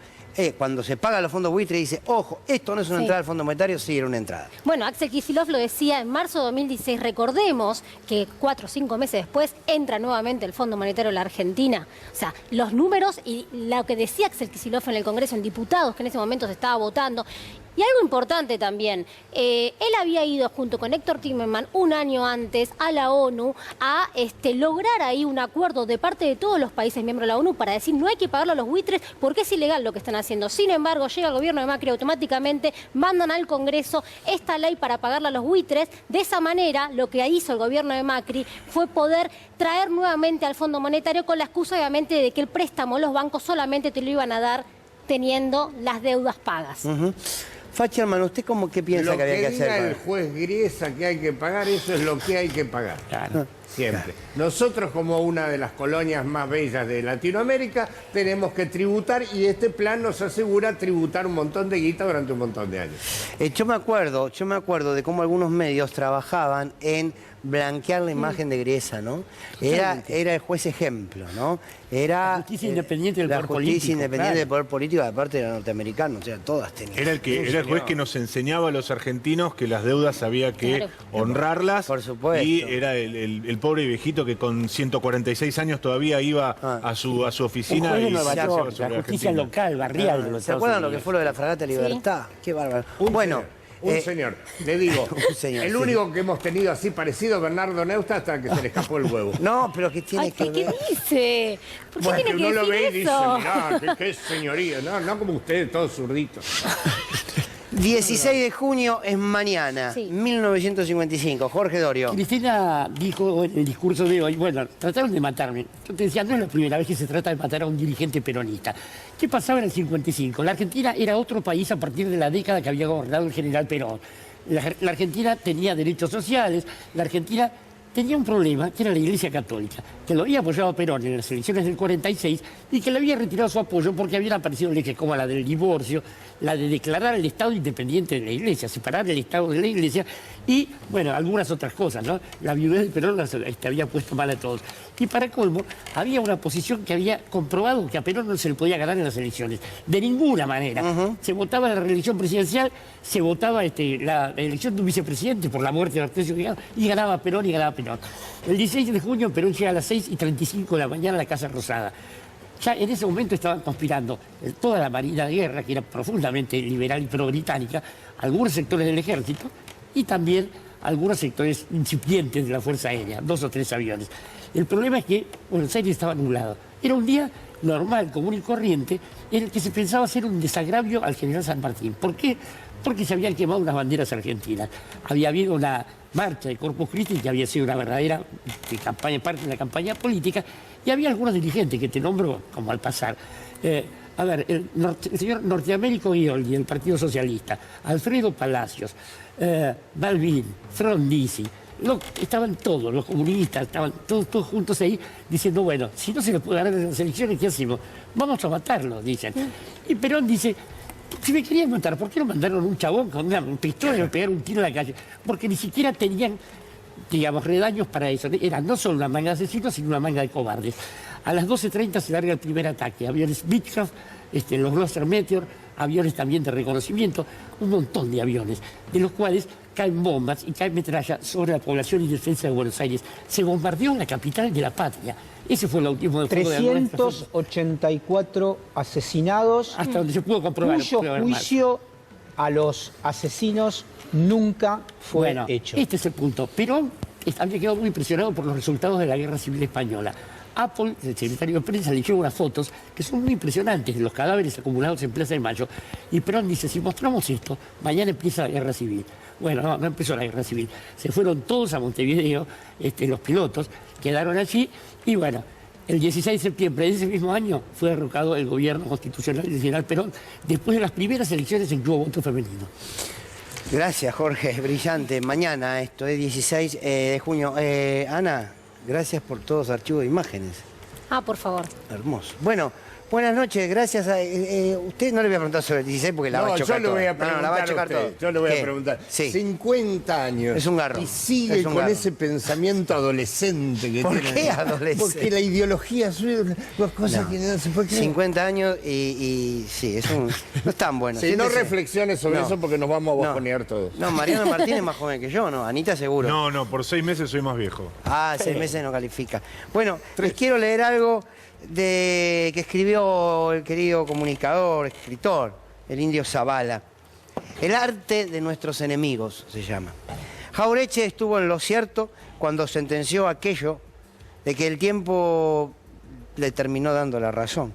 Cuando se paga los fondos buitres dice, ojo, esto no es una entrada al Fondo Monetario, sí era una entrada. Bueno, Axel Kicillof lo decía en marzo de 2016. Recordemos que 4 o 5 meses después entra nuevamente el Fondo Monetario a la Argentina. O sea, los números y lo que decía Axel Kicillof en el Congreso, en diputados, que en ese momento se estaba votando. Y algo importante también, él había ido junto con Héctor Timerman un año antes a la ONU a lograr ahí un acuerdo de parte de todos los países miembros de la ONU para decir no hay que pagarlo a los buitres porque es ilegal lo que están haciendo. Sin embargo, llega el gobierno de Macri, automáticamente mandan al Congreso esta ley para pagarle a los buitres. De esa manera, lo que hizo el gobierno de Macri fue poder traer nuevamente al Fondo Monetario con la excusa obviamente de que el préstamo los bancos solamente te lo iban a dar teniendo las deudas pagas. Facherman, ¿usted cómo que piensa que había que hacer? Lo que diga el juez Griesa que hay que pagar, eso es lo que hay que pagar. Claro. Siempre. Nosotros, como una de las colonias más bellas de Latinoamérica, tenemos que tributar y este plan nos asegura tributar un montón de guita durante un montón de años. Yo me acuerdo de cómo algunos medios trabajaban en blanquear la imagen de Griesa, ¿no? Era el juez ejemplo, ¿no? Era la justicia independiente del poder político. La justicia independiente del poder político, aparte de los norteamericanos, o sea, todas tenían. Era el juez que nos enseñaba a los argentinos que las deudas había que honrarlas. Por supuesto. Y era el pobre viejito que con 146 años todavía iba a su oficina. Un juez de y Nueva se York, hacía la sobre justicia Argentina. local, barrial de los ¿Se Estados acuerdan lo Unidos? que fue lo de la Fragata Libertad? Qué bárbaro. Un señor, le digo, un señor, el sí. único que hemos tenido así parecido a Bernardo Neustadt hasta que se le escapó el huevo. No, pero ¿qué tiene Ay, que ¿qué ver? dice? ¿Por qué Bueno, tiene que uno lo decir ve y dice, eso? mirá, qué señoría. No como ustedes, todos zurditos. 16 de junio es mañana, Sí. 1955. Jorge Dorio. Cristina dijo en el discurso de hoy, bueno, trataron de matarme. Yo te decía, no es la primera vez que se trata de matar a un dirigente peronista. ¿Qué pasaba en el 55? La Argentina era otro país a partir de la década que había gobernado el general Perón. La Argentina tenía derechos sociales, la Argentina tenía un problema, que era la Iglesia Católica, que lo había apoyado Perón en las elecciones del 46 y que le había retirado su apoyo porque habían aparecido leyes como la del divorcio, la de declarar el Estado independiente de la Iglesia, separar el Estado de la Iglesia, Y, bueno, algunas otras cosas, ¿no? La viudez de Perón había puesto mal a todos. Y para colmo, había una oposición que había comprobado que a Perón no se le podía ganar en las elecciones. De ninguna manera. Se votaba la reelección presidencial, se votaba la elección de un vicepresidente por la muerte de Artesio y ganaba Perón y ganaba Perón. El 16 de junio Perón llega a las 6:35 de la mañana a la Casa Rosada. Ya en ese momento estaban conspirando toda la Marina de Guerra, que era profundamente liberal y pro-británica, algunos sectores del ejército y también algunos sectores incipientes de la Fuerza Aérea, 2 o 3 aviones. El problema es que Buenos Aires estaba nublado. Era un día normal, común y corriente, en el que se pensaba hacer un desagravio al general San Martín. ¿Por qué? Porque se habían quemado unas banderas argentinas. Había habido una marcha de Corpus Christi que había sido una verdadera parte de una campaña política, y había algunos dirigentes que te nombro como al pasar. El señor Norteamérico Ioldi, del Partido Socialista, Alfredo Palacios, Balbín, Frondizi, estaban todos, los comunistas, estaban todos juntos ahí diciendo, bueno, si no se les puede ganar en las elecciones, ¿qué hacemos? Vamos a matarlos, dicen. Y Perón dice, si me querían matar, ¿por qué no mandaron un chabón con una pistola y me pegaron un tiro en la calle? Porque ni siquiera tenían, digamos, redaños para eso. Era no solo una manga de asesinos, sino una manga de cobardes. A las 12:30 se larga el primer ataque. Aviones Beechcraft, los Gloster Meteor, aviones también de reconocimiento, un montón de aviones, de los cuales caen bombas y cae metralla sobre la población y defensa de Buenos Aires. Se bombardeó la capital de la patria. Ese fue el último de 384 asesinados. Hasta donde se pudo comprobar. Cuyo juicio a los asesinos nunca fue hecho. Este es el punto. Perón había quedado muy impresionado por los resultados de la Guerra Civil Española. Apple, el secretario de prensa, le llevó unas fotos que son muy impresionantes de los cadáveres acumulados en Plaza de Mayo. Y Perón dice, si mostramos esto, mañana empieza la Guerra Civil. Bueno, no empezó la Guerra Civil. Se fueron todos a Montevideo, los pilotos, quedaron allí. Y bueno, el 16 de septiembre de ese mismo año fue derrocado el gobierno constitucional del general Perón, después de las primeras elecciones en que hubo voto femenino. Gracias, Jorge. Brillante. Mañana, esto es 16 de junio. Ana, gracias por todos los archivos de imágenes. Ah, por favor. Hermoso. Bueno, buenas noches. Gracias a... usted no le voy a preguntar sobre el 16 porque la va a chocar yo le voy a preguntar la va a chocar todo. Yo le voy a preguntar. Sí. 50 años. Es un garrón. Y sigue con ese pensamiento adolescente que tiene. ¿Por qué adolescente? Porque la ideología es una cosa que no se puede creer. 50 años y sí, no es tan bueno. Si no reflexiones sobre eso porque nos vamos a bajonear todos. No, Mariano Martín es más joven que yo, ¿no? Anita seguro. No, por 6 meses soy más viejo. Ah, 6 meses no califica. Bueno, les quiero leer algo que escribió el querido comunicador, escritor, el Indio Zavala. El arte de nuestros enemigos se llama. Jauretche estuvo en lo cierto cuando sentenció aquello de que el tiempo le terminó dando la razón.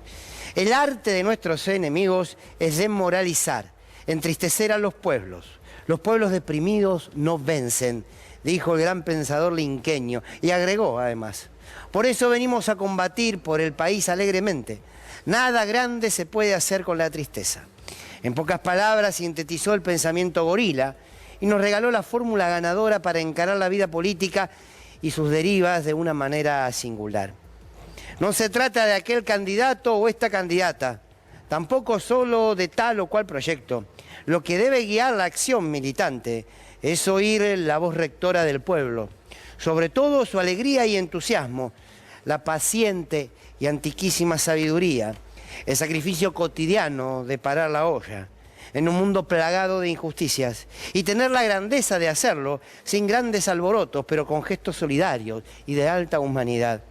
El arte de nuestros enemigos es desmoralizar, entristecer a los pueblos. Los pueblos deprimidos no vencen, dijo el gran pensador linqueño, y agregó además: por eso venimos a combatir por el país alegremente. Nada grande se puede hacer con la tristeza. En pocas palabras sintetizó el pensamiento gorila y nos regaló la fórmula ganadora para encarar la vida política y sus derivas de una manera singular. No se trata de aquel candidato o esta candidata, tampoco solo de tal o cual proyecto. Lo que debe guiar la acción militante es oír la voz rectora del pueblo, sobre todo su alegría y entusiasmo, la paciente y antiquísima sabiduría, el sacrificio cotidiano de parar la olla en un mundo plagado de injusticias y tener la grandeza de hacerlo sin grandes alborotos, pero con gestos solidarios y de alta humanidad.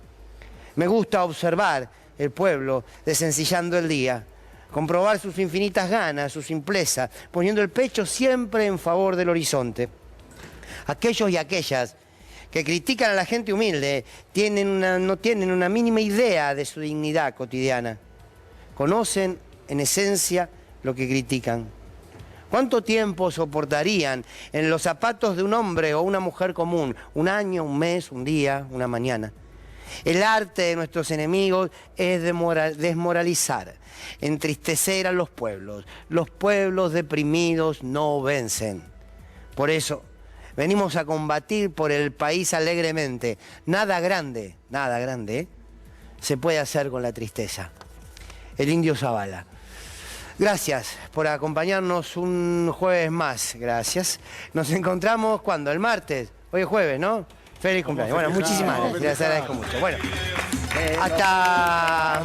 Me gusta observar el pueblo desencillando el día, comprobar sus infinitas ganas, su simpleza, poniendo el pecho siempre en favor del horizonte. Aquellos y aquellas que critican a la gente humilde no tienen una mínima idea de su dignidad cotidiana. Conocen en esencia lo que critican. ¿Cuánto tiempo soportarían en los zapatos de un hombre o una mujer común? Un año, un mes, un día, una mañana. El arte de nuestros enemigos es desmoralizar, entristecer a los pueblos. Los pueblos deprimidos no vencen. Por eso venimos a combatir por el país alegremente. Nada grande, se puede hacer con la tristeza. El Indio Zavala. Gracias por acompañarnos un jueves más. Gracias. Nos encontramos, ¿cuándo? El martes. Hoy es jueves, ¿no? Feliz cumpleaños. Bueno, muchísimas gracias. Les agradezco mucho. Bueno, hasta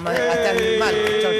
el martes. Chau, chau.